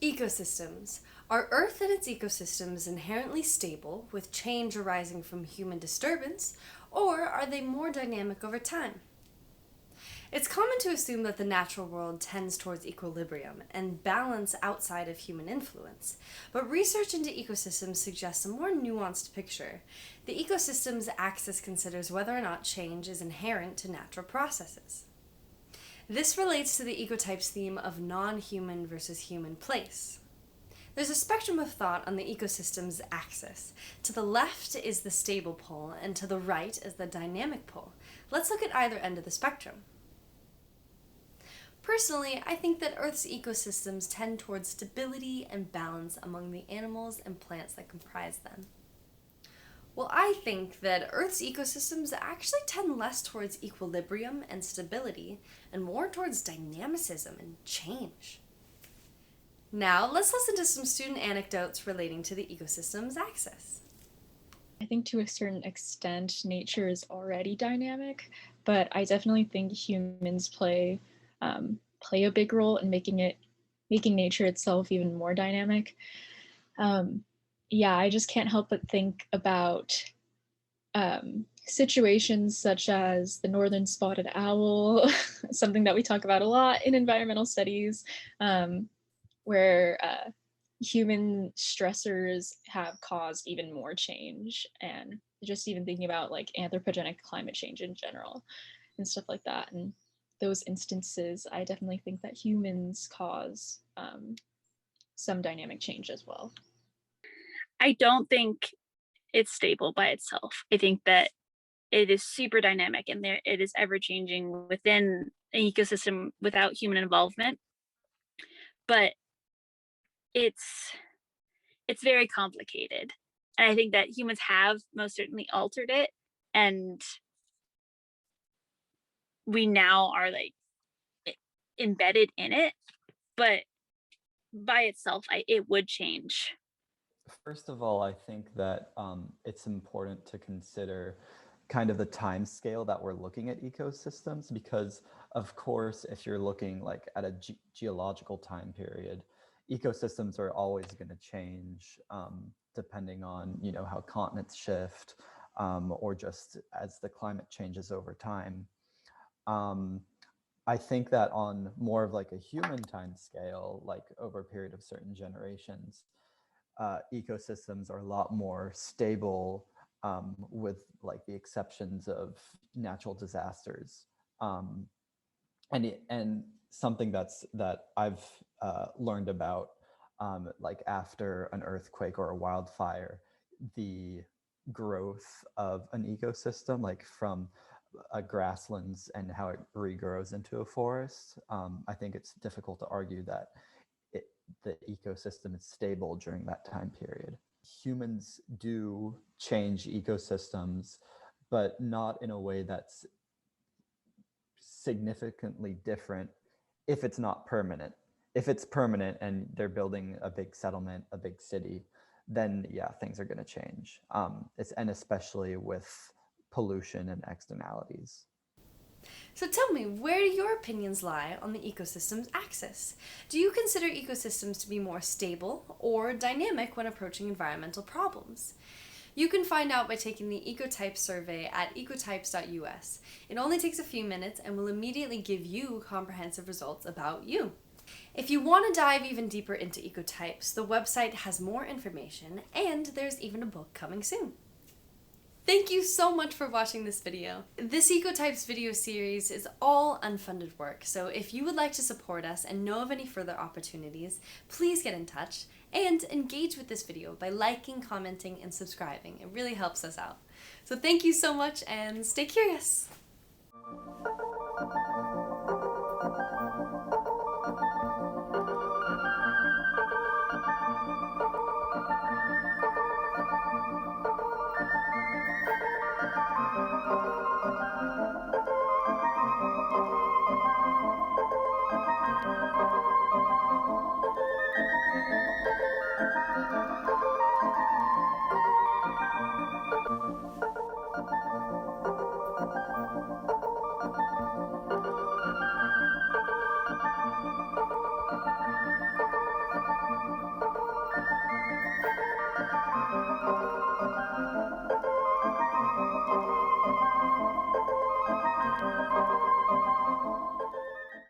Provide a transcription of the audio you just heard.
Ecosystems. Are Earth and its ecosystems inherently stable, with change arising from human disturbance, or are they more dynamic over time? It's common to assume that the natural world tends towards equilibrium and balance outside of human influence, but research into ecosystems suggests a more nuanced picture. The ecosystem's axis considers whether or not change is inherent to natural processes. This relates to the ecotypes theme of non-human versus human place. There's a spectrum of thought on the ecosystem's axis. To the left is the stable pole, and to the right is the dynamic pole. Let's look at either end of the spectrum. Personally, I think that Earth's ecosystems tend towards stability and balance among the animals and plants that comprise them. Well, I think that Earth's ecosystems actually tend less towards equilibrium and stability, and more towards dynamicism and change. Now, let's listen to some student anecdotes relating to the ecosystem's axis. I think to a certain extent, nature is already dynamic, but I definitely think humans play a big role in making nature itself even more dynamic. Yeah, I just can't help but think about situations such as the northern spotted owl, something that we talk about a lot in environmental studies, where human stressors have caused even more change, and just even thinking about like anthropogenic climate change in general and stuff like that. And those instances, I definitely think that humans cause some dynamic change as well. I don't think it's stable by itself. I think that it is super dynamic and it is ever changing within an ecosystem without human involvement. But it's very complicated. And I think that humans have most certainly altered it, and we now are like embedded in it, but by itself, it would change. First of all, I think that it's important to consider kind of the time scale that we're looking at ecosystems, because of course, if you're looking like at a geological time period, ecosystems are always going to change depending on, you know, how continents shift or just as the climate changes over time. I think that on more of like a human time scale, like over a period of certain generations, ecosystems are a lot more stable with like the exceptions of natural disasters. And something that I've learned about like after an earthquake or a wildfire, the growth of an ecosystem, like from grasslands and how it regrows into a forest. I think it's difficult to argue that the ecosystem is stable during that time period. Humans do change ecosystems, but not in a way that's significantly different if it's not permanent. If it's permanent and they're building a big settlement, a big city, then yeah, things are going to change. And especially with pollution and externalities. So tell me, where do your opinions lie on the ecosystem's axis? Do you consider ecosystems to be more stable or dynamic when approaching environmental problems? You can find out by taking the Ecotypes survey at ecotypes.us. It only takes a few minutes and will immediately give you comprehensive results about you. If you want to dive even deeper into Ecotypes, the website has more information, and there's even a book coming soon. Thank you so much for watching this video. This Ecotypes video series is all unfunded work, so if you would like to support us and know of any further opportunities, please get in touch and engage with this video by liking, commenting, and subscribing. It really helps us out. So thank you so much and stay curious.